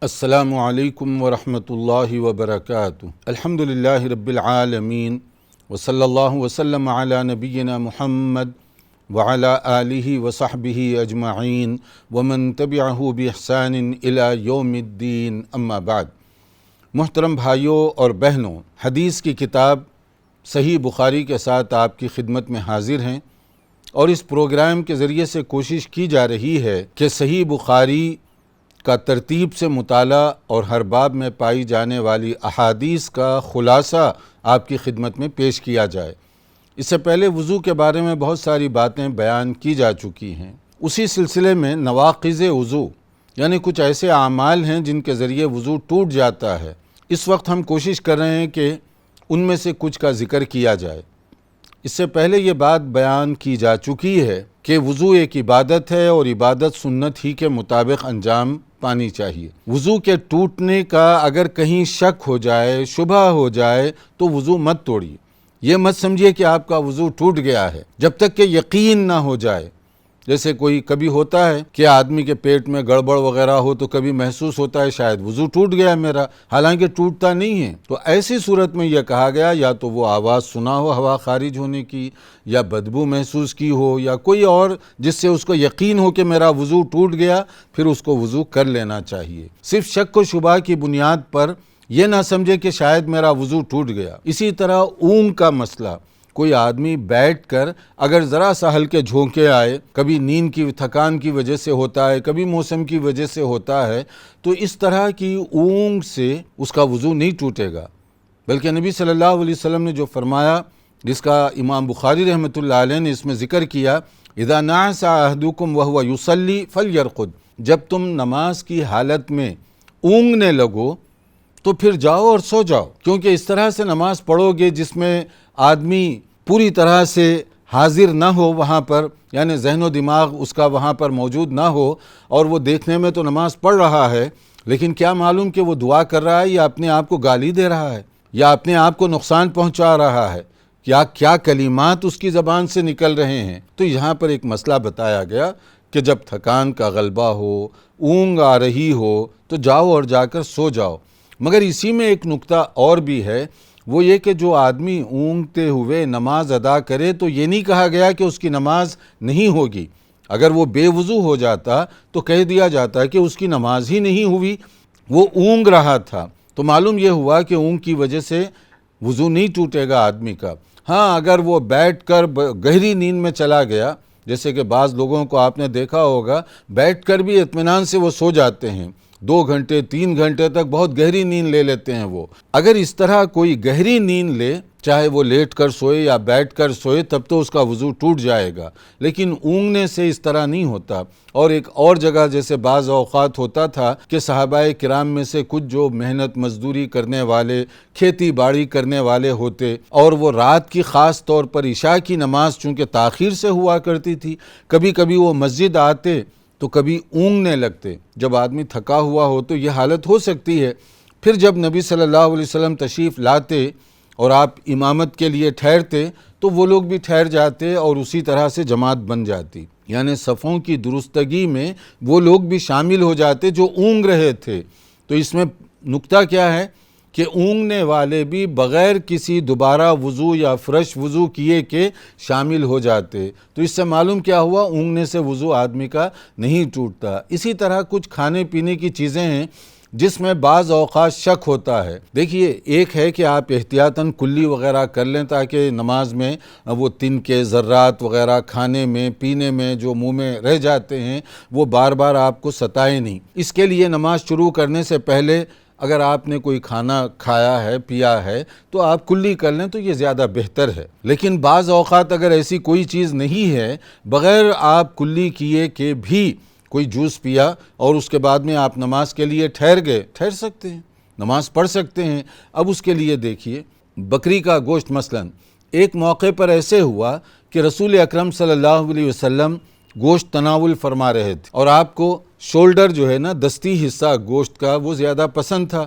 السلام علیکم ورحمۃ اللہ وبرکاتہ۔ الحمدللہ رب العالمین وصلی اللہ وسلم علی نبینا محمد وعلی آلہ وصحبہ اجمعین ومن تبعہ بإحسان الی یوم الدین، اما بعد۔ محترم بھائیوں اور بہنوں، حدیث کی کتاب صحیح بخاری کے ساتھ آپ کی خدمت میں حاضر ہیں، اور اس پروگرام کے ذریعے سے کوشش کی جا رہی ہے کہ صحیح بخاری کا ترتیب سے مطالعہ اور ہر باب میں پائی جانے والی احادیث کا خلاصہ آپ کی خدمت میں پیش کیا جائے۔ اس سے پہلے وضو کے بارے میں بہت ساری باتیں بیان کی جا چکی ہیں۔ اسی سلسلے میں نواقض وضو یعنی کچھ ایسے اعمال ہیں جن کے ذریعے وضو ٹوٹ جاتا ہے، اس وقت ہم کوشش کر رہے ہیں کہ ان میں سے کچھ کا ذکر کیا جائے۔ اس سے پہلے یہ بات بیان کی جا چکی ہے کہ وضو ایک عبادت ہے اور عبادت سنت ہی کے مطابق انجام پانی چاہیے۔ وضو کے ٹوٹنے کا اگر کہیں شک ہو جائے، شبہ ہو جائے تو وضو مت توڑیے۔ یہ مت سمجھیے کہ آپ کا وضو ٹوٹ گیا ہے جب تک کہ یقین نہ ہو جائے۔ جیسے کوئی کبھی ہوتا ہے کہ آدمی کے پیٹ میں گڑبڑ وغیرہ ہو تو کبھی محسوس ہوتا ہے شاید وضو ٹوٹ گیا میرا، حالانکہ ٹوٹتا نہیں ہے۔ تو ایسی صورت میں یہ کہا گیا یا تو وہ آواز سنا ہو ہوا خارج ہونے کی، یا بدبو محسوس کی ہو، یا کوئی اور جس سے اس کو یقین ہو کہ میرا وضو ٹوٹ گیا، پھر اس کو وضو کر لینا چاہیے۔ صرف شک و شبہ کی بنیاد پر یہ نہ سمجھے کہ شاید میرا وضو ٹوٹ گیا۔ اسی طرح اونگ کا مسئلہ، کوئی آدمی بیٹھ کر اگر ذرا سا ہلکے جھونکے آئے، کبھی نیند کی تھکان کی وجہ سے ہوتا ہے، کبھی موسم کی وجہ سے ہوتا ہے، تو اس طرح کی اونگ سے اس کا وضو نہیں ٹوٹے گا، بلکہ نبی صلی اللہ علیہ وسلم نے جو فرمایا، جس کا امام بخاری رحمۃ اللہ علیہ نے اس میں ذکر کیا، اذا نعس احدکم وهو یصلی فلیرقد، جب تم نماز کی حالت میں اونگنے لگو تو پھر جاؤ اور سو جاؤ، کیونکہ اس طرح سے نماز پڑھو گے جس میں آدمی پوری طرح سے حاضر نہ ہو وہاں پر، یعنی ذہن و دماغ اس کا وہاں پر موجود نہ ہو، اور وہ دیکھنے میں تو نماز پڑھ رہا ہے لیکن کیا معلوم کہ وہ دعا کر رہا ہے یا اپنے آپ کو گالی دے رہا ہے یا اپنے آپ کو نقصان پہنچا رہا ہے، کیا کلمات اس کی زبان سے نکل رہے ہیں۔ تو یہاں پر ایک مسئلہ بتایا گیا کہ جب تھکان کا غلبہ ہو، اونگ آ رہی ہو، تو جاؤ اور جا کر سو جاؤ۔ مگر اسی میں ایک نکتہ اور بھی ہے، وہ یہ کہ جو آدمی اونگتے ہوئے نماز ادا کرے تو یہ نہیں کہا گیا کہ اس کی نماز نہیں ہوگی۔ اگر وہ بے وضو ہو جاتا تو کہہ دیا جاتا کہ اس کی نماز ہی نہیں ہوئی، وہ اونگ رہا تھا۔ تو معلوم یہ ہوا کہ اونگ کی وجہ سے وضو نہیں ٹوٹے گا آدمی کا۔ ہاں، اگر وہ بیٹھ کر گہری نیند میں چلا گیا، جیسے کہ بعض لوگوں کو آپ نے دیکھا ہوگا بیٹھ کر بھی اطمینان سے وہ سو جاتے ہیں، 2 گھنٹے 3 گھنٹے تک بہت گہری نیند لے لیتے ہیں وہ۔ اگر اس طرح کوئی گہری نیند لے، چاہے وہ لیٹ کر سوئے یا بیٹھ کر سوئے، تب تو اس کا وضو ٹوٹ جائے گا، لیکن اونگنے سے اس طرح نہیں ہوتا۔ اور ایک اور جگہ جیسے بعض اوقات ہوتا تھا کہ صحابہ کرام میں سے کچھ جو محنت مزدوری کرنے والے، کھیتی باڑی کرنے والے ہوتے، اور وہ رات کی خاص طور پر عشاء کی نماز چونکہ تاخیر سے ہوا کرتی تھی، کبھی کبھی وہ مسجد آتے تو کبھی اونگنے لگتے۔ جب آدمی تھکا ہوا ہو تو یہ حالت ہو سکتی ہے۔ پھر جب نبی صلی اللہ علیہ وسلم تشریف لاتے اور آپ امامت کے لیے ٹھہرتے تو وہ لوگ بھی ٹھہر جاتے اور اسی طرح سے جماعت بن جاتی، یعنی صفوں کی درستگی میں وہ لوگ بھی شامل ہو جاتے جو اونگ رہے تھے۔ تو اس میں نکتہ کیا ہے کہ اونگنے والے بھی بغیر کسی دوبارہ وضو یا فرش وضو کیے کے شامل ہو جاتے۔ تو اس سے معلوم کیا ہوا، اونگنے سے وضو آدمی کا نہیں ٹوٹتا۔ اسی طرح کچھ کھانے پینے کی چیزیں ہیں جس میں بعض اوقات شک ہوتا ہے۔ دیکھیے، ایک ہے کہ آپ احتیاطاً کلی وغیرہ کر لیں تاکہ نماز میں وہ تن کے ذرات وغیرہ کھانے میں پینے میں جو منہ میں رہ جاتے ہیں وہ بار بار آپ کو ستائے نہیں۔ اس کے لیے نماز شروع کرنے سے پہلے اگر آپ نے کوئی کھانا کھایا ہے پیا ہے تو آپ کلی کر لیں تو یہ زیادہ بہتر ہے۔ لیکن بعض اوقات اگر ایسی کوئی چیز نہیں ہے، بغیر آپ کلی کیے کہ بھی کوئی جوس پیا اور اس کے بعد میں آپ نماز کے لیے ٹھہر سکتے ہیں، نماز پڑھ سکتے ہیں۔ اب اس کے لیے دیکھیے، بکری کا گوشت مثلاً ایک موقع پر ایسے ہوا کہ رسول اکرم صلی اللہ علیہ وسلم گوشت تناول فرما رہے تھے، اور آپ کو شولڈر جو ہے نا، دستی حصہ گوشت کا، وہ زیادہ پسند تھا۔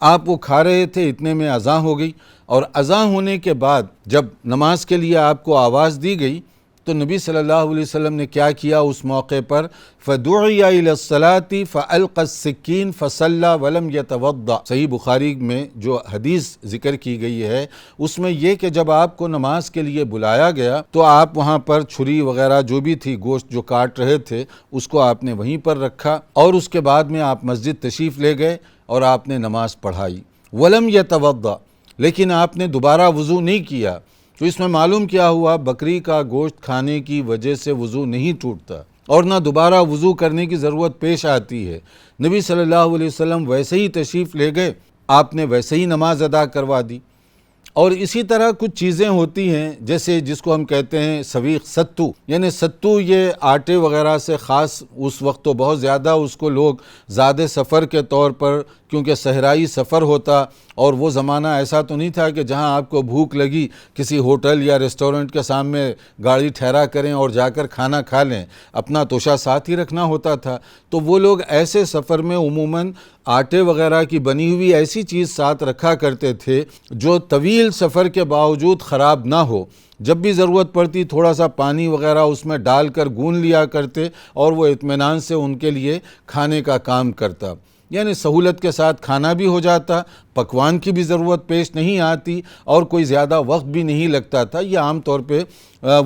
آپ وہ کھا رہے تھے، اتنے میں اذان ہو گئی، اور اذان ہونے کے بعد جب نماز کے لیے آپ کو آواز دی گئی تو نبی صلی اللہ علیہ وسلم نے کیا کیا اس موقع پر؟ فَدُعِيَ إِلَى الصَّلَاةِ فَأَلْقَى السِّكِّينَ فَصَلَّى وَلَمْ يَتَوَضَّأ۔ صحیح بخاری میں جو حدیث ذکر کی گئی ہے اس میں یہ کہ جب آپ کو نماز کے لیے بلایا گیا تو آپ وہاں پر چھری وغیرہ جو بھی تھی، گوشت جو کاٹ رہے تھے، اس کو آپ نے وہیں پر رکھا اور اس کے بعد میں آپ مسجد تشریف لے گئے اور آپ نے نماز پڑھائی۔ وَلَمْ يَتَوَضَّأ، لیکن آپ نے دوبارہ وضو نہیں کیا۔ تو اس میں معلوم کیا ہوا؟ بکری کا گوشت کھانے کی وجہ سے وضو نہیں ٹوٹتا اور نہ دوبارہ وضو کرنے کی ضرورت پیش آتی ہے۔ نبی صلی اللہ علیہ وسلم ویسے ہی تشریف لے گئے، آپ نے ویسے ہی نماز ادا کروا دی۔ اور اسی طرح کچھ چیزیں ہوتی ہیں جیسے جس کو ہم کہتے ہیں سویق، ستو، یعنی ستو یہ آٹے وغیرہ سے خاص اس وقت تو بہت زیادہ اس کو لوگ زیادہ سفر کے طور پر، کیونکہ صحرائی سفر ہوتا اور وہ زمانہ ایسا تو نہیں تھا کہ جہاں آپ کو بھوک لگی کسی ہوٹل یا ریسٹورنٹ کے سامنے گاڑی ٹھہرا کریں اور جا کر کھانا کھا لیں، اپنا توشہ ساتھ ہی رکھنا ہوتا تھا۔ تو وہ لوگ ایسے سفر میں عموماً آٹے وغیرہ کی بنی ہوئی ایسی چیز ساتھ رکھا کرتے تھے جو طویل سفر کے باوجود خراب نہ ہو۔ جب بھی ضرورت پڑتی تھوڑا سا پانی وغیرہ اس میں ڈال کر گون لیا کرتے اور وہ اطمینان سے ان کے لیے کھانے کا کام کرتا، یعنی سہولت کے ساتھ کھانا بھی ہو جاتا، پکوان کی بھی ضرورت پیش نہیں آتی اور کوئی زیادہ وقت بھی نہیں لگتا تھا۔ یہ عام طور پہ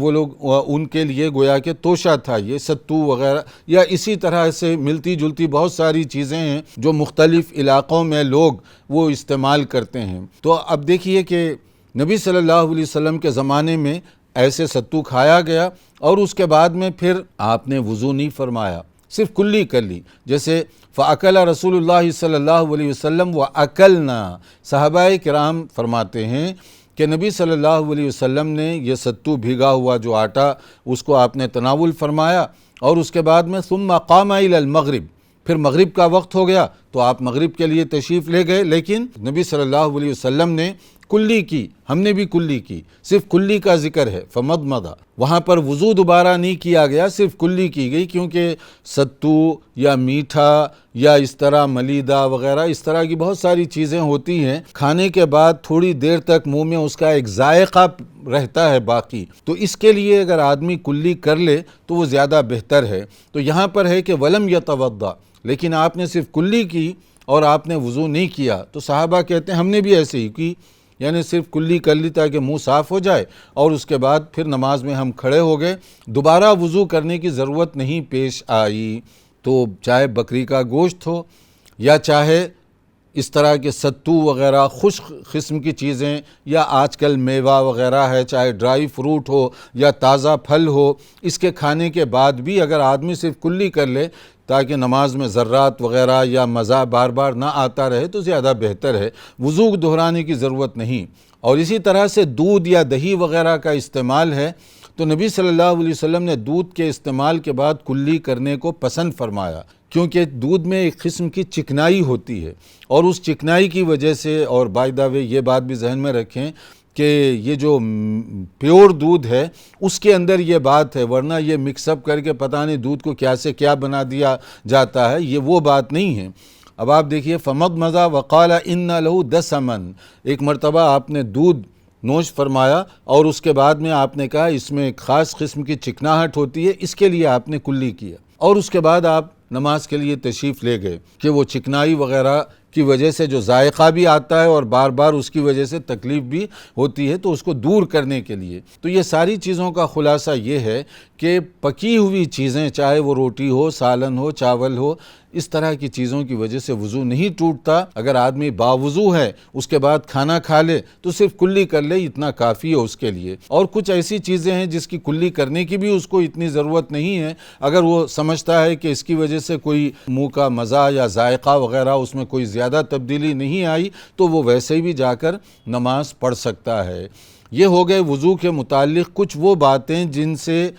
وہ لوگ ان کے لیے گویا کہ توشہ تھا یہ ستو وغیرہ، یا اسی طرح سے ملتی جلتی بہت ساری چیزیں ہیں جو مختلف علاقوں میں لوگ وہ استعمال کرتے ہیں۔ تو اب دیکھیے کہ نبی صلی اللہ علیہ وسلم کے زمانے میں ایسے ستو کھایا گیا اور اس کے بعد میں پھر آپ نے وضو نہیں فرمایا، صرف کلی کر لی۔ جیسے فَأَكَلَ رسول اللہ صلی اللہ علیہ وسلم وَأَكَلْنَا، صحابہ کرام فرماتے ہیں کہ نبی صلی اللہ علیہ وسلم نے یہ ستو بھیگا ہوا جو آٹا اس کو آپ نے تناول فرمایا اور اس کے بعد میں ثُمَّ قَامَ إِلَى الْمَغْرِبِ، پھر مغرب کا وقت ہو گیا تو آپ مغرب کے لیے تشریف لے گئے، لیکن نبی صلی اللہ علیہ وسلم نے کلی کی، ہم نے بھی کلی کی، صرف کلی کا ذکر ہے فمضمض، وہاں پر وضو دوبارہ نہیں کیا گیا، صرف کلی کی گئی، کیونکہ ستو یا میٹھا یا اس طرح ملیدہ وغیرہ اس طرح کی بہت ساری چیزیں ہوتی ہیں، کھانے کے بعد تھوڑی دیر تک منہ میں اس کا ایک ذائقہ رہتا ہے باقی، تو اس کے لیے اگر آدمی کلی کر لے تو وہ زیادہ بہتر ہے۔ تو یہاں پر ہے کہ ولم یتوضا، لیکن آپ نے صرف کلی کی اور آپ نے وضو نہیں کیا۔ تو صحابہ کہتے ہیں ہم نے بھی ایسے ہی کی، یعنی صرف کلی کر لی تاکہ منہ صاف ہو جائے اور اس کے بعد پھر نماز میں ہم کھڑے ہو گئے، دوبارہ وضو کرنے کی ضرورت نہیں پیش آئی۔ تو چاہے بکری کا گوشت ہو یا چاہے اس طرح کے ستو وغیرہ خشک قسم کی چیزیں، یا آج کل میوہ وغیرہ ہے، چاہے ڈرائی فروٹ ہو یا تازہ پھل ہو، اس کے کھانے کے بعد بھی اگر آدمی صرف کلی کر لے تاکہ نماز میں ذرات وغیرہ یا مزہ بار بار نہ آتا رہے تو زیادہ بہتر ہے، وضو دہرانے کی ضرورت نہیں۔ اور اسی طرح سے دودھ یا دہی وغیرہ کا استعمال ہے تو نبی صلی اللہ علیہ وسلم نے دودھ کے استعمال کے بعد کلی کرنے کو پسند فرمایا، کیونکہ دودھ میں ایک قسم کی چکنائی ہوتی ہے اور اس چکنائی کی وجہ سے، اور بائی دا وے یہ بات بھی ذہن میں رکھیں کہ یہ جو پیور دودھ ہے اس کے اندر یہ بات ہے، ورنہ یہ مکس اپ کر کے پتہ نہیں دودھ کو کیا سے کیا بنا دیا جاتا ہے، یہ وہ بات نہیں ہے۔ اب آپ دیکھیے فمضمض وقال ان لہ دسما، ایک مرتبہ آپ نے دودھ نوش فرمایا اور اس کے بعد میں آپ نے کہا اس میں ایک خاص قسم کی چکناہٹ ہوتی ہے، اس کے لیے آپ نے کلی کیا اور اس کے بعد آپ نماز کے لیے تشریف لے گئے کہ وہ چکنائی وغیرہ کی وجہ سے جو ذائقہ بھی آتا ہے اور بار بار اس کی وجہ سے تکلیف بھی ہوتی ہے، تو اس کو دور کرنے کے لیے۔ تو یہ ساری چیزوں کا خلاصہ یہ ہے کہ پکی ہوئی چیزیں، چاہے وہ روٹی ہو، سالن ہو، چاول ہو، اس طرح کی چیزوں کی وجہ سے وضو نہیں ٹوٹتا۔ اگر آدمی باوضو ہے اس کے بعد کھانا کھا لے تو صرف کلی کر لے، اتنا کافی ہے اس کے لیے۔ اور کچھ ایسی چیزیں ہیں جس کی کلی کرنے کی بھی اس کو اتنی ضرورت نہیں ہے، اگر وہ سمجھتا ہے کہ اس کی وجہ سے کوئی منہ کا مزہ یا ذائقہ وغیرہ اس میں کوئی زیادہ تبدیلی نہیں آئی تو وہ ویسے ہی بھی جا کر نماز پڑھ سکتا ہے۔ یہ ہو گئے وضو کے متعلق کچھ وہ باتیں جن سے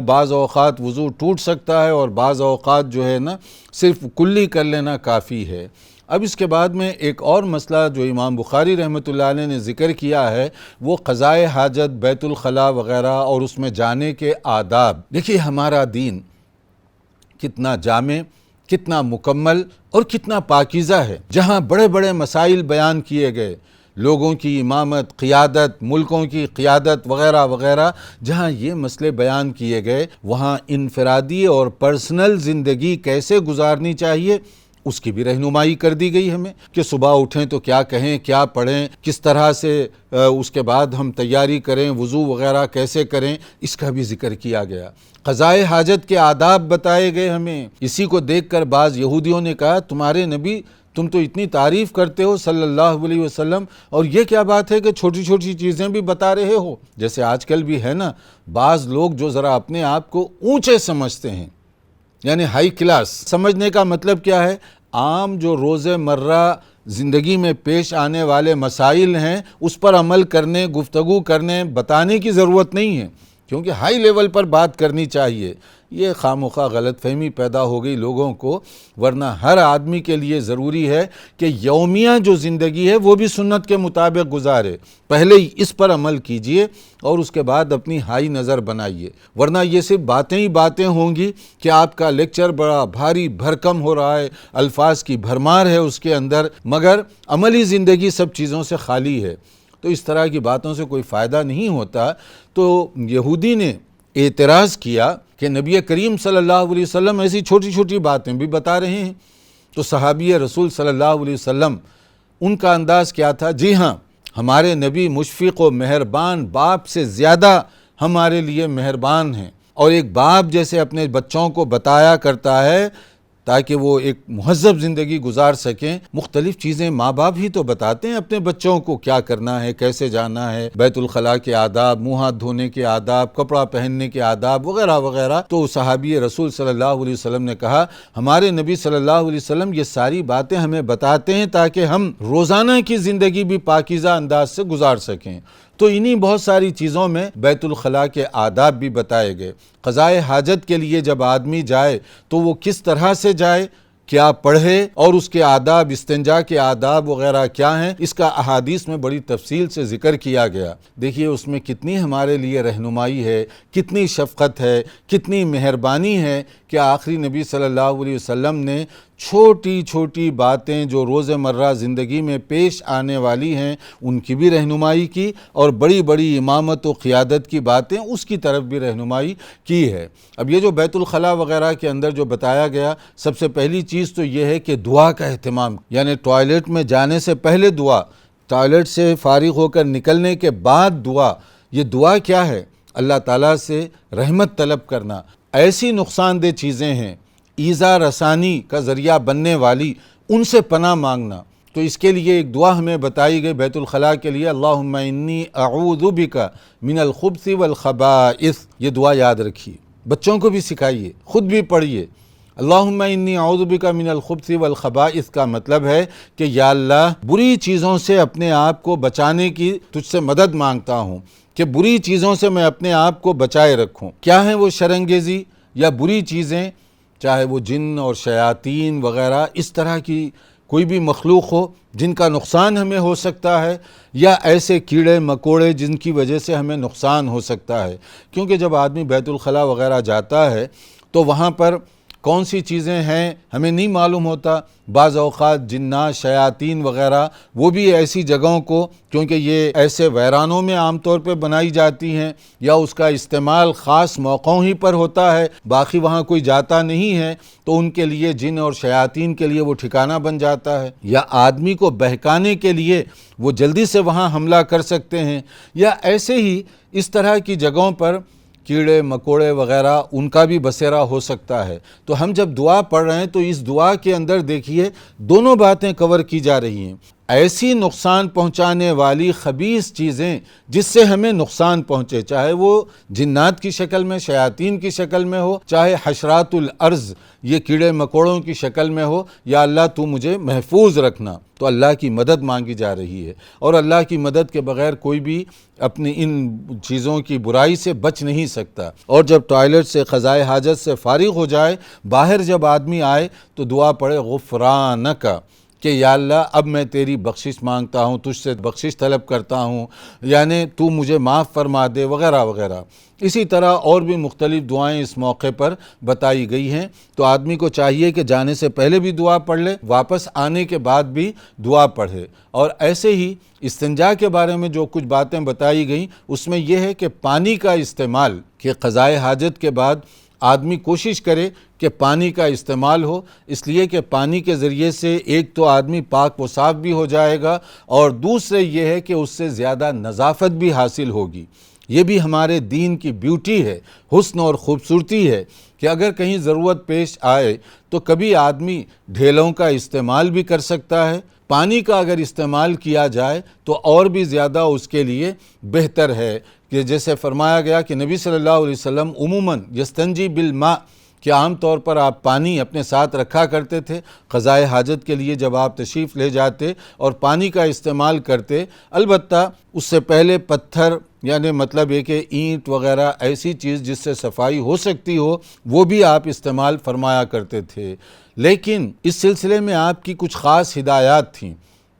بعض اوقات وضو ٹوٹ سکتا ہے اور بعض اوقات جو ہے نا صرف کلی کر لینا کافی ہے۔ اب اس کے بعد میں ایک اور مسئلہ جو امام بخاری رحمۃ اللہ علیہ نے ذکر کیا ہے وہ قضائے حاجت، بیت الخلاء وغیرہ اور اس میں جانے کے آداب۔ دیکھیے ہمارا دین کتنا جامع، کتنا مکمل اور کتنا پاکیزہ ہے، جہاں بڑے بڑے مسائل بیان کیے گئے، لوگوں کی امامت، قیادت، ملکوں کی قیادت وغیرہ وغیرہ، جہاں یہ مسئلے بیان کیے گئے، وہاں انفرادی اور پرسنل زندگی کیسے گزارنی چاہیے اس کی بھی رہنمائی کر دی گئی ہمیں، کہ صبح اٹھیں تو کیا کہیں، کیا پڑھیں، کس طرح سے اس کے بعد ہم تیاری کریں، وضو وغیرہ کیسے کریں، اس کا بھی ذکر کیا گیا۔ قضائے حاجت کے آداب بتائے گئے ہمیں۔ اسی کو دیکھ کر بعض یہودیوں نے کہا تمہارے نبی تم تو اتنی تعریف کرتے ہو صلی اللہ علیہ وسلم، اور یہ کیا بات ہے کہ چھوٹی چھوٹی چیزیں بھی بتا رہے ہو؟ جیسے آج کل بھی ہے نا بعض لوگ جو ذرا اپنے آپ کو اونچے سمجھتے ہیں، یعنی ہائی کلاس۔ سمجھنے کا مطلب کیا ہے؟ عام جو روز مرہ زندگی میں پیش آنے والے مسائل ہیں اس پر عمل کرنے، گفتگو کرنے، بتانے کی ضرورت نہیں ہے، کیونکہ ہائی لیول پر بات کرنی چاہیے۔ یہ خامخواہ غلط فہمی پیدا ہو گئی لوگوں کو، ورنہ ہر آدمی کے لیے ضروری ہے کہ یومیہ جو زندگی ہے وہ بھی سنت کے مطابق گزارے۔ پہلے ہی اس پر عمل کیجئے اور اس کے بعد اپنی ہائی نظر بنائیے، ورنہ یہ صرف باتیں ہی باتیں ہوں گی کہ آپ کا لیکچر بڑا بھاری بھرکم ہو رہا ہے، الفاظ کی بھرمار ہے اس کے اندر، مگر عملی زندگی سب چیزوں سے خالی ہے۔ تو اس طرح کی باتوں سے کوئی فائدہ نہیں ہوتا۔ تو یہودی نے اعتراض کیا کہ نبی کریم صلی اللہ علیہ وسلم ایسی چھوٹی چھوٹی باتیں بھی بتا رہے ہیں۔ تو صحابی رسول صلی اللہ علیہ وسلم ان کا انداز کیا تھا؟ جی ہاں، ہمارے نبی مشفق و مہربان باپ سے زیادہ ہمارے لیے مہربان ہیں، اور ایک باپ جیسے اپنے بچوں کو بتایا کرتا ہے تاکہ وہ ایک مہذب زندگی گزار سکیں۔ مختلف چیزیں ماں باپ ہی تو بتاتے ہیں اپنے بچوں کو، کیا کرنا ہے، کیسے جانا ہے، بیت الخلاء کے آداب، منہ ہاتھ دھونے کے آداب، کپڑا پہننے کے آداب وغیرہ وغیرہ۔ تو صحابی رسول صلی اللہ علیہ وسلم نے کہا ہمارے نبی صلی اللہ علیہ وسلم یہ ساری باتیں ہمیں بتاتے ہیں تاکہ ہم روزانہ کی زندگی بھی پاکیزہ انداز سے گزار سکیں۔ تو انہی بہت ساری چیزوں میں بیت الخلاء کے آداب بھی بتائے گئے۔ قضائے حاجت کے لیے جب آدمی جائے تو وہ کس طرح سے جائے، کیا پڑھے، اور اس کے آداب، استنجا کے آداب وغیرہ کیا ہیں، اس کا احادیث میں بڑی تفصیل سے ذکر کیا گیا۔ دیکھیے اس میں کتنی ہمارے لیے رہنمائی ہے، کتنی شفقت ہے، کتنی مہربانی ہے کہ آخری نبی صلی اللہ علیہ وسلم نے چھوٹی چھوٹی باتیں جو روز مرہ زندگی میں پیش آنے والی ہیں ان کی بھی رہنمائی کی، اور بڑی بڑی امامت و قیادت کی باتیں اس کی طرف بھی رہنمائی کی ہے۔ اب یہ جو بیت الخلاء وغیرہ کے اندر جو بتایا گیا، سب سے پہلی چیز تو یہ ہے کہ دعا کا اہتمام، یعنی ٹوائلٹ میں جانے سے پہلے دعا، ٹوائلٹ سے فارغ ہو کر نکلنے کے بعد دعا۔ یہ دعا کیا ہے؟ اللہ تعالیٰ سے رحمت طلب کرنا۔ ایسی نقصان دہ چیزیں ہیں، ایذا رسانی کا ذریعہ بننے والی، ان سے پناہ مانگنا۔ تو اس کے لیے ایک دعا ہمیں بتائی گئی بیت الخلاء کے لیے، اللہم انی اعوذ بک من الخبث والخبائث۔ یہ دعا یاد رکھیے، بچوں کو بھی سکھائیے، خود بھی پڑھیے۔ اللہم انی اعوذ بک من الخبث والخبائث کا مطلب ہے کہ یا اللہ بری چیزوں سے اپنے آپ کو بچانے کی تجھ سے مدد مانگتا ہوں، کہ بری چیزوں سے میں اپنے آپ کو بچائے رکھوں۔ کیا ہیں وہ شرانگیزی یا بری چیزیں؟ چاہے وہ جن اور شیاطین وغیرہ اس طرح کی کوئی بھی مخلوق ہو جن کا نقصان ہمیں ہو سکتا ہے، یا ایسے کیڑے مکوڑے جن کی وجہ سے ہمیں نقصان ہو سکتا ہے۔ کیونکہ جب آدمی بیت الخلاء وغیرہ جاتا ہے تو وہاں پر کون سی چیزیں ہیں ہمیں نہیں معلوم ہوتا۔ بعض اوقات جنات، شیاطین وغیرہ وہ بھی ایسی جگہوں کو، کیونکہ یہ ایسے ویرانوں میں عام طور پہ بنائی جاتی ہیں یا اس کا استعمال خاص موقعوں ہی پر ہوتا ہے، باقی وہاں کوئی جاتا نہیں ہے، تو ان کے لیے، جن اور شیاطین کے لیے وہ ٹھکانہ بن جاتا ہے، یا آدمی کو بہکانے کے لیے وہ جلدی سے وہاں حملہ کر سکتے ہیں، یا ایسے ہی اس طرح کی جگہوں پر کیڑے مکوڑے وغیرہ ان کا بھی بسیرا ہو سکتا ہے۔ تو ہم جب دعا پڑھ رہے ہیں تو اس دعا کے اندر دیکھیے دونوں باتیں کور کی جا رہی ہیں۔ ایسی نقصان پہنچانے والی خبیث چیزیں جس سے ہمیں نقصان پہنچے، چاہے وہ جنات کی شکل میں، شیاطین کی شکل میں ہو، چاہے حشرات الارض یہ کیڑے مکوڑوں کی شکل میں ہو، یا اللہ تو مجھے محفوظ رکھنا، تو اللہ کی مدد مانگی جا رہی ہے۔ اور اللہ کی مدد کے بغیر کوئی بھی اپنی ان چیزوں کی برائی سے بچ نہیں سکتا۔ اور جب ٹوائلٹ سے، قضائے حاجت سے فارغ ہو جائے، باہر جب آدمی آئے تو دعا پڑھے غفرانک، کہ یا اللہ اب میں تیری بخشش مانگتا ہوں، تجھ سے بخشش طلب کرتا ہوں، یعنی تو مجھے معاف فرما دے وغیرہ وغیرہ۔ اسی طرح اور بھی مختلف دعائیں اس موقع پر بتائی گئی ہیں، تو آدمی کو چاہیے کہ جانے سے پہلے بھی دعا پڑھ لے، واپس آنے کے بعد بھی دعا پڑھے۔ اور ایسے ہی استنجا کے بارے میں جو کچھ باتیں بتائی گئیں اس میں یہ ہے کہ پانی کا استعمال، کہ قضائے حاجت کے بعد آدمی کوشش کرے کہ پانی کا استعمال ہو، اس لیے کہ پانی کے ذریعے سے ایک تو آدمی پاک و صاف بھی ہو جائے گا، اور دوسرے یہ ہے کہ اس سے زیادہ نظافت بھی حاصل ہوگی۔ یہ بھی ہمارے دین کی بیوٹی ہے، حسن اور خوبصورتی ہے کہ اگر کہیں ضرورت پیش آئے تو کبھی آدمی ڈھیلوں کا استعمال بھی کر سکتا ہے۔ پانی کا اگر استعمال کیا جائے تو اور بھی زیادہ اس کے لیے بہتر ہے، کہ جیسے فرمایا گیا کہ نبی صلی اللہ علیہ وسلم عموماً یستنجی بالماء، کہ عام طور پر آپ پانی اپنے ساتھ رکھا کرتے تھے قضائے حاجت کے لیے جب آپ تشریف لے جاتے اور پانی کا استعمال کرتے۔ البتہ اس سے پہلے پتھر، یعنی مطلب یہ کہ اینٹ وغیرہ ایسی چیز جس سے صفائی ہو سکتی ہو، وہ بھی آپ استعمال فرمایا کرتے تھے۔ لیکن اس سلسلے میں آپ کی کچھ خاص ہدایات تھیں،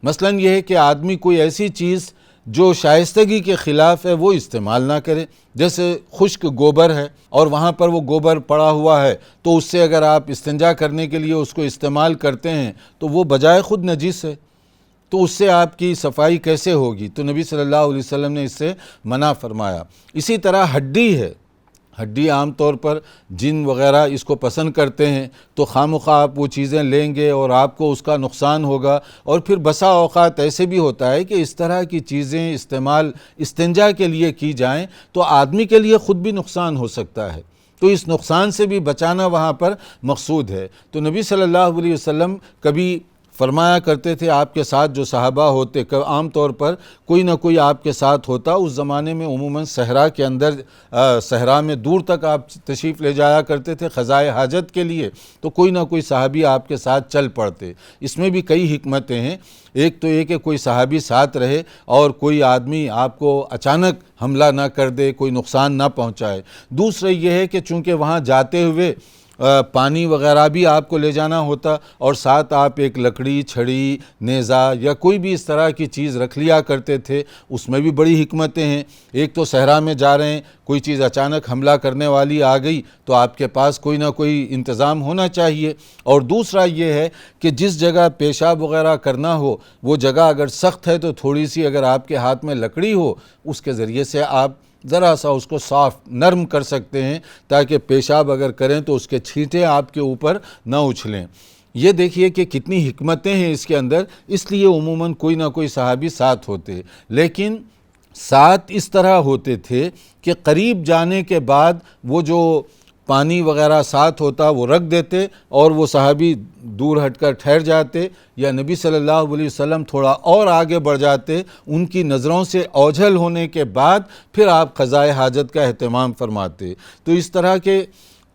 مثلاً یہ ہے کہ آدمی کوئی ایسی چیز جو شائستگی کے خلاف ہے وہ استعمال نہ کرے، جیسے خشک گوبر ہے اور وہاں پر وہ گوبر پڑا ہوا ہے، تو اس سے اگر آپ استنجا کرنے کے لیے اس کو استعمال کرتے ہیں تو وہ بجائے خود نجس ہے، تو اس سے آپ کی صفائی کیسے ہوگی؟ تو نبی صلی اللہ علیہ وسلم نے اس سے منع فرمایا۔ اسی طرح ہڈی ہے، ہڈی عام طور پر جن وغیرہ اس کو پسند کرتے ہیں، تو خواہ آپ وہ چیزیں لیں گے اور آپ کو اس کا نقصان ہوگا۔ اور پھر بسا اوقات ایسے بھی ہوتا ہے کہ اس طرح کی چیزیں استعمال استنجا کے لیے کی جائیں تو آدمی کے لیے خود بھی نقصان ہو سکتا ہے، تو اس نقصان سے بھی بچانا وہاں پر مقصود ہے۔ تو نبی صلی اللہ علیہ وسلم کبھی فرمایا کرتے تھے، آپ کے ساتھ جو صحابہ ہوتے، عام طور پر کوئی نہ کوئی آپ کے ساتھ ہوتا، اس زمانے میں عموماً صحرا کے اندر، صحرا میں دور تک آپ تشریف لے جایا کرتے تھے قضائے حاجت کے لیے، تو کوئی نہ کوئی صحابی آپ کے ساتھ چل پڑتے۔ اس میں بھی کئی حکمتیں ہیں، ایک تو یہ کہ کوئی صحابی ساتھ رہے اور کوئی آدمی آپ کو اچانک حملہ نہ کر دے، کوئی نقصان نہ پہنچائے۔ دوسرا یہ ہے کہ چونکہ وہاں جاتے ہوئے پانی وغیرہ بھی آپ کو لے جانا ہوتا، اور ساتھ آپ ایک لکڑی، چھڑی، نیزہ یا کوئی بھی اس طرح کی چیز رکھ لیا کرتے تھے، اس میں بھی بڑی حکمتیں ہیں۔ ایک تو صحرا میں جا رہے ہیں، کوئی چیز اچانک حملہ کرنے والی آ گئی تو آپ کے پاس کوئی نہ کوئی انتظام ہونا چاہیے۔ اور دوسرا یہ ہے کہ جس جگہ پیشاب وغیرہ کرنا ہو وہ جگہ اگر سخت ہے تو تھوڑی سی اگر آپ کے ہاتھ میں لکڑی ہو، اس کے ذریعے سے آپ ذرا سا اس کو صاف نرم کر سکتے ہیں، تاکہ پیشاب اگر کریں تو اس کے چھینٹے آپ کے اوپر نہ اچھلیں۔ یہ دیکھیے کہ کتنی حکمتیں ہیں اس کے اندر، اس لیے عموماً کوئی نہ کوئی صحابی ساتھ ہوتے، لیکن ساتھ اس طرح ہوتے تھے کہ قریب جانے کے بعد وہ جو پانی وغیرہ ساتھ ہوتا وہ رکھ دیتے اور وہ صحابی دور ہٹ کر ٹھہر جاتے، یا نبی صلی اللہ علیہ وسلم تھوڑا اور آگے بڑھ جاتے، ان کی نظروں سے اوجھل ہونے کے بعد پھر آپ قضائے حاجت کا اہتمام فرماتے۔ تو اس طرح کے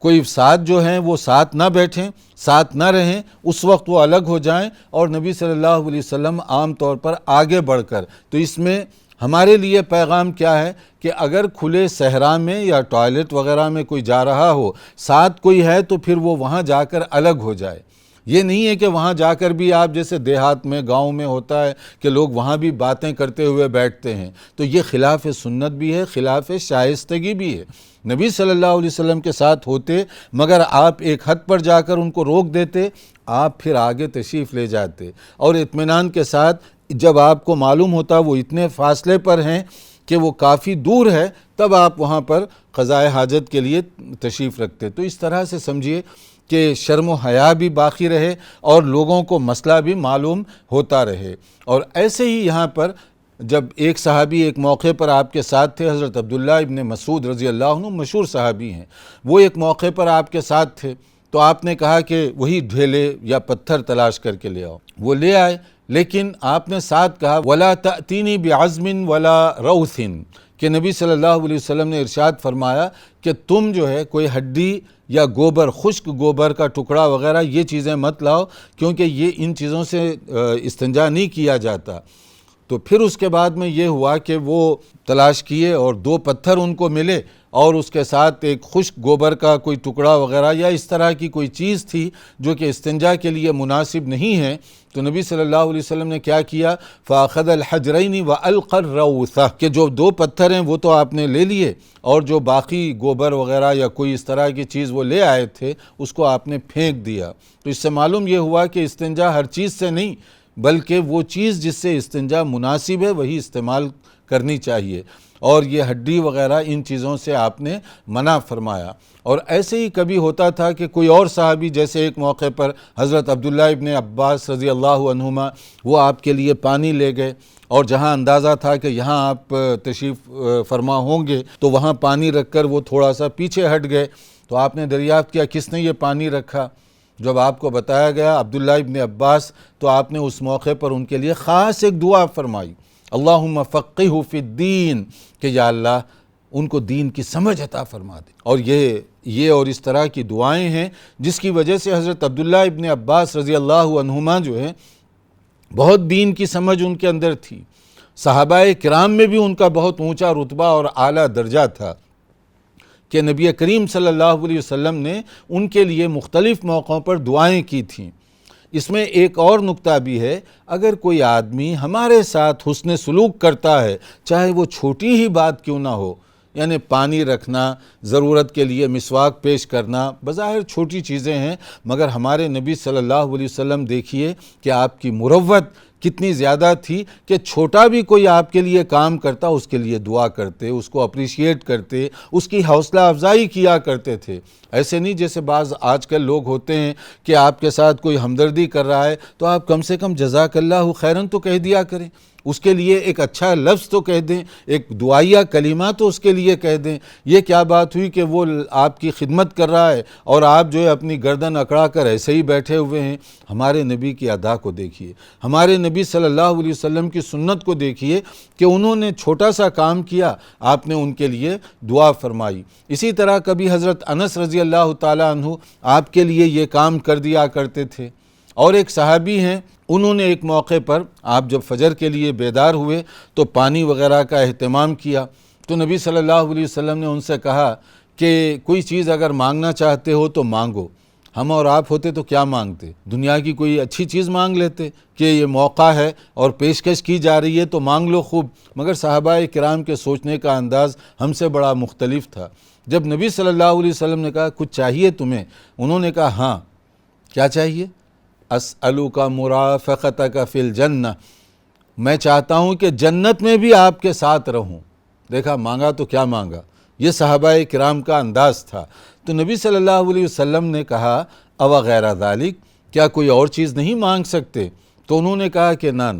کوئی ساتھ جو ہیں وہ ساتھ نہ بیٹھیں، ساتھ نہ رہیں، اس وقت وہ الگ ہو جائیں، اور نبی صلی اللہ علیہ وسلم عام طور پر آگے بڑھ کر، تو اس میں ہمارے لیے پیغام کیا ہے کہ اگر کھلے صحرا میں یا ٹوائلٹ وغیرہ میں کوئی جا رہا ہو، ساتھ کوئی ہے تو پھر وہ وہاں جا کر الگ ہو جائے۔ یہ نہیں ہے کہ وہاں جا کر بھی آپ جیسے دیہات میں، گاؤں میں ہوتا ہے کہ لوگ وہاں بھی باتیں کرتے ہوئے بیٹھتے ہیں، تو یہ خلاف سنت بھی ہے، خلاف شائستگی بھی ہے۔ نبی صلی اللہ علیہ وسلم کے ساتھ ہوتے، مگر آپ ایک حد پر جا کر ان کو روک دیتے، آپ پھر آگے تشریف لے جاتے، اور اطمینان کے ساتھ جب آپ کو معلوم ہوتا وہ اتنے فاصلے پر ہیں کہ وہ کافی دور ہے، تب آپ وہاں پر قضائے حاجت کے لیے تشریف رکھتے۔ تو اس طرح سے سمجھیے کہ شرم و حیا بھی باقی رہے اور لوگوں کو مسئلہ بھی معلوم ہوتا رہے۔ اور ایسے ہی یہاں پر جب ایک صحابی ایک موقع پر آپ کے ساتھ تھے، حضرت عبداللہ ابن مسعود رضی اللہ عنہ مشہور صحابی ہیں، وہ ایک موقع پر آپ کے ساتھ تھے، تو آپ نے کہا کہ وہی ڈھیلے یا پتھر تلاش کر کے لے آؤ۔ وہ لے آئے، لیکن آپ نے ساتھ کہا وَلَا تَأْتِنِي بِعَزْمٍ وَلَا رَوْثٍ، کہ نبی صلی اللہ علیہ وسلم نے ارشاد فرمایا کہ تم جو ہے کوئی ہڈی یا گوبر، خشک گوبر کا ٹکڑا وغیرہ یہ چیزیں مت لاؤ، کیونکہ یہ ان چیزوں سے استنجا نہیں کیا جاتا۔ تو پھر اس کے بعد میں یہ ہوا کہ وہ تلاش کیے اور 2 پتھر ان کو ملے اور اس کے ساتھ ایک خشک گوبر کا کوئی ٹکڑا وغیرہ یا اس طرح کی کوئی چیز تھی جو کہ استنجا کے لیے مناسب نہیں ہے۔ تو نبی صلی اللہ علیہ وسلم نے کیا کیا، فَأَخَذَ الْحَجْرَيْنِ وَأَلْقَى الرَّوْثَ، کہ جو 2 پتھر ہیں وہ تو آپ نے لے لیے اور جو باقی گوبر وغیرہ یا کوئی اس طرح کی چیز وہ لے آئے تھے اس کو آپ نے پھینک دیا۔ تو اس سے معلوم یہ ہوا کہ استنجا ہر چیز سے نہیں بلکہ وہ چیز جس سے استنجا مناسب ہے وہی استعمال کرنی چاہیے، اور یہ ہڈی وغیرہ ان چیزوں سے آپ نے منع فرمایا۔ اور ایسے ہی کبھی ہوتا تھا کہ کوئی اور صحابی، جیسے ایک موقع پر حضرت عبداللہ ابن عباس رضی اللہ عنہما، وہ آپ کے لیے پانی لے گئے اور جہاں اندازہ تھا کہ یہاں آپ تشریف فرما ہوں گے تو وہاں پانی رکھ کر وہ تھوڑا سا پیچھے ہٹ گئے۔ تو آپ نے دریافت کیا کس نے یہ پانی رکھا؟ جب آپ کو بتایا گیا عبداللہ ابن عباس، تو آپ نے اس موقع پر ان کے لیے خاص ایک دعا فرمائی، اللہم فقہہ فی الدین، کہ یا اللہ ان کو دین کی سمجھ عطا فرما دے۔ اور یہ اور اس طرح کی دعائیں ہیں جس کی وجہ سے حضرت عبداللہ ابن عباس رضی اللہ عنہما جو ہے بہت دین کی سمجھ ان کے اندر تھی، صحابہ کرام میں بھی ان کا بہت اونچا رتبہ اور اعلیٰ درجہ تھا کہ نبی کریم صلی اللہ علیہ وسلم نے ان کے لیے مختلف موقعوں پر دعائیں کی تھیں۔ اس میں ایک اور نکتہ بھی ہے، اگر کوئی آدمی ہمارے ساتھ حسن سلوک کرتا ہے، چاہے وہ چھوٹی ہی بات کیوں نہ ہو، یعنی پانی رکھنا، ضرورت کے لیے مسواک پیش کرنا، بظاہر چھوٹی چیزیں ہیں، مگر ہمارے نبی صلی اللہ علیہ وسلم دیکھیے کہ آپ کی مروت کتنی زیادہ تھی کہ چھوٹا بھی کوئی آپ کے لیے کام کرتا اس کے لیے دعا کرتے، اس کو اپریشیٹ کرتے، اس کی حوصلہ افزائی کیا کرتے تھے۔ ایسے نہیں جیسے بعض آج کل لوگ ہوتے ہیں کہ آپ کے ساتھ کوئی ہمدردی کر رہا ہے تو آپ کم سے کم جزاک اللہ خیرن تو کہہ دیا کریں، اس کے لیے ایک اچھا لفظ تو کہہ دیں، ایک دعائیہ کلمہ تو اس کے لیے کہہ دیں۔ یہ کیا بات ہوئی کہ وہ آپ کی خدمت کر رہا ہے اور آپ جو ہے اپنی گردن اکڑا کر ایسے ہی بیٹھے ہوئے ہیں؟ ہمارے نبی کی ادا کو دیکھیے، ہمارے نبی صلی اللہ علیہ وسلم کی سنت کو دیکھیے کہ انہوں نے چھوٹا سا کام کیا، آپ نے ان کے لیے دعا فرمائی۔ اسی طرح کبھی حضرت انس رضی اللہ تعالیٰ عنہ آپ کے لیے یہ کام کر دیا کرتے تھے۔ اور ایک صحابی ہیں، انہوں نے ایک موقع پر آپ جب فجر کے لیے بیدار ہوئے تو پانی وغیرہ کا اہتمام کیا، تو نبی صلی اللہ علیہ وسلم نے ان سے کہا کہ کوئی چیز اگر مانگنا چاہتے ہو تو مانگو۔ ہم اور آپ ہوتے تو کیا مانگتے؟ دنیا کی کوئی اچھی چیز مانگ لیتے کہ یہ موقع ہے اور پیشکش کی جا رہی ہے تو مانگ لو خوب، مگر صحابہ کرام کے سوچنے کا انداز ہم سے بڑا مختلف تھا۔ جب نبی صلی اللہ علیہ وسلم نے کہا کچھ چاہیے تمہیں، انہوں نے کہا ہاں، کیا چاہیے؟ اسألک مرافقتک فی الجنہ، میں چاہتا ہوں کہ جنت میں بھی آپ کے ساتھ رہوں۔ دیکھا، مانگا تو کیا مانگا، یہ صحابہ کرام کا انداز تھا۔ تو نبی صلی اللہ علیہ وسلم نے کہا او غیر ذالک، کیا کوئی اور چیز نہیں مانگ سکتے؟ تو انہوں نے کہا کہ نہ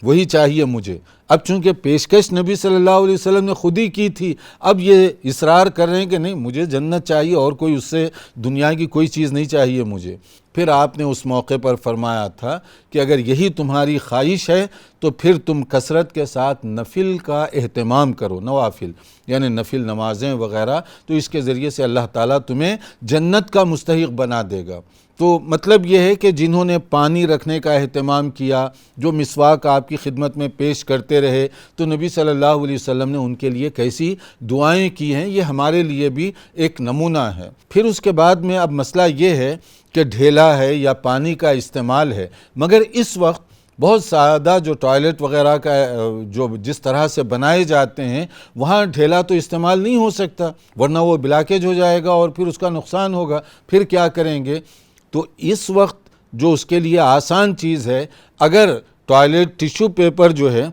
وہی چاہیے مجھے۔ اب چونکہ پیشکش نبی صلی اللہ علیہ وسلم نے خود ہی کی تھی، اب یہ اصرار کر رہے ہیں کہ نہیں مجھے جنت چاہیے اور کوئی اس سے دنیا کی کوئی چیز نہیں چاہیے مجھے۔ پھر آپ نے اس موقع پر فرمایا تھا کہ اگر یہی تمہاری خواہش ہے تو پھر تم کثرت کے ساتھ نفل کا اہتمام کرو، نوافل یعنی نفل نمازیں وغیرہ، تو اس کے ذریعے سے اللہ تعالیٰ تمہیں جنت کا مستحق بنا دے گا۔ تو مطلب یہ ہے کہ جنہوں نے پانی رکھنے کا اہتمام کیا، جو مسواک آپ کی خدمت میں پیش کرتے رہے، تو نبی صلی اللہ علیہ وسلم نے ان کے لیے کیسی دعائیں کی ہیں، یہ ہمارے لیے بھی ایک نمونہ ہے۔ پھر اس کے بعد میں اب مسئلہ یہ ہے کہ ڈھیلا ہے یا پانی کا استعمال ہے، مگر اس وقت بہت سادہ جو ٹوائلٹ وغیرہ کا جو جس طرح سے بنائے جاتے ہیں وہاں ڈھیلا تو استعمال نہیں ہو سکتا، ورنہ وہ بلاکیج ہو جائے گا اور پھر اس کا نقصان ہوگا، پھر کیا کریں گے؟ تو اس وقت جو اس کے لیے آسان چیز ہے، اگر ٹوائلٹ ٹیشو پیپر جو ہے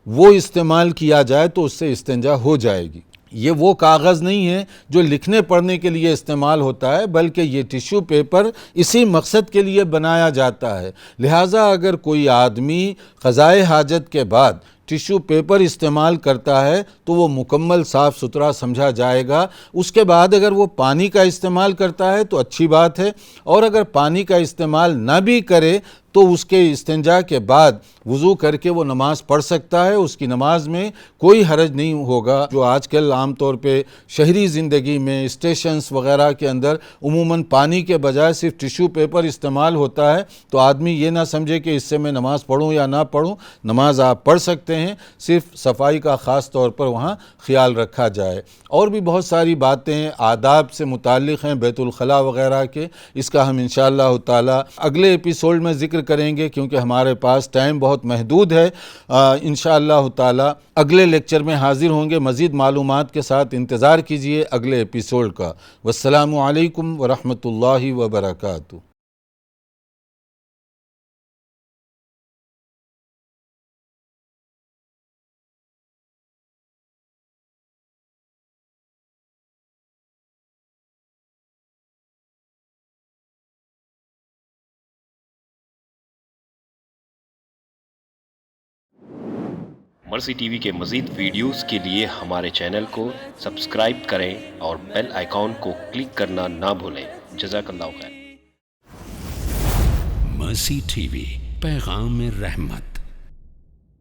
وہ استعمال کیا جائے تو اس سے استنجا ہو جائے گی۔ یہ وہ کاغذ نہیں ہے جو لکھنے پڑھنے کے لیے استعمال ہوتا ہے، بلکہ یہ ٹیشو پیپر اسی مقصد کے لیے بنایا جاتا ہے۔ لہٰذا اگر کوئی آدمی قضائے حاجت کے بعد ٹیشو پیپر استعمال کرتا ہے تو وہ مکمل صاف ستھرا سمجھا جائے گا۔ اس کے بعد اگر وہ پانی کا استعمال کرتا ہے تو اچھی بات ہے، اور اگر پانی کا استعمال نہ بھی کرے تو اس کے استنجا کے بعد وضو کر کے وہ نماز پڑھ سکتا ہے، اس کی نماز میں کوئی حرج نہیں ہوگا۔ جو آج کل عام طور پہ شہری زندگی میں اسٹیشنز وغیرہ کے اندر عموماً پانی کے بجائے صرف ٹیشو پیپر استعمال ہوتا ہے، تو آدمی یہ نہ سمجھے کہ اس سے میں نماز پڑھوں یا نہ پڑھوں، نماز آپ پڑھ سکتے ہیں، صرف صفائی کا خاص طور پر وہاں خیال رکھا جائے۔ اور بھی بہت ساری باتیں آداب سے متعلق ہیں بیت الخلاء وغیرہ کے، اس کا ہم انشاءاللہ تعالی اگلے ایپیسوڈ میں ذکر کریں گے، کیونکہ ہمارے پاس ٹائم بہت محدود ہے۔ انشاءاللہ تعالی اگلے لیکچر میں حاضر ہوں گے، مزید معلومات کے ساتھ انتظار کیجئے اگلے ایپیسوڈ کا۔ والسلام علیکم ورحمۃ اللہ وبرکاتہ۔ مرسی ٹی وی کے مزید ویڈیوز کے لیے ہمارے چینل کو سبسکرائب کریں اور بیل آئیکن کو کلک کرنا نہ بھولیں۔ جزاک اللہ خیر۔ مرسی ٹی وی، پیغام رحمت۔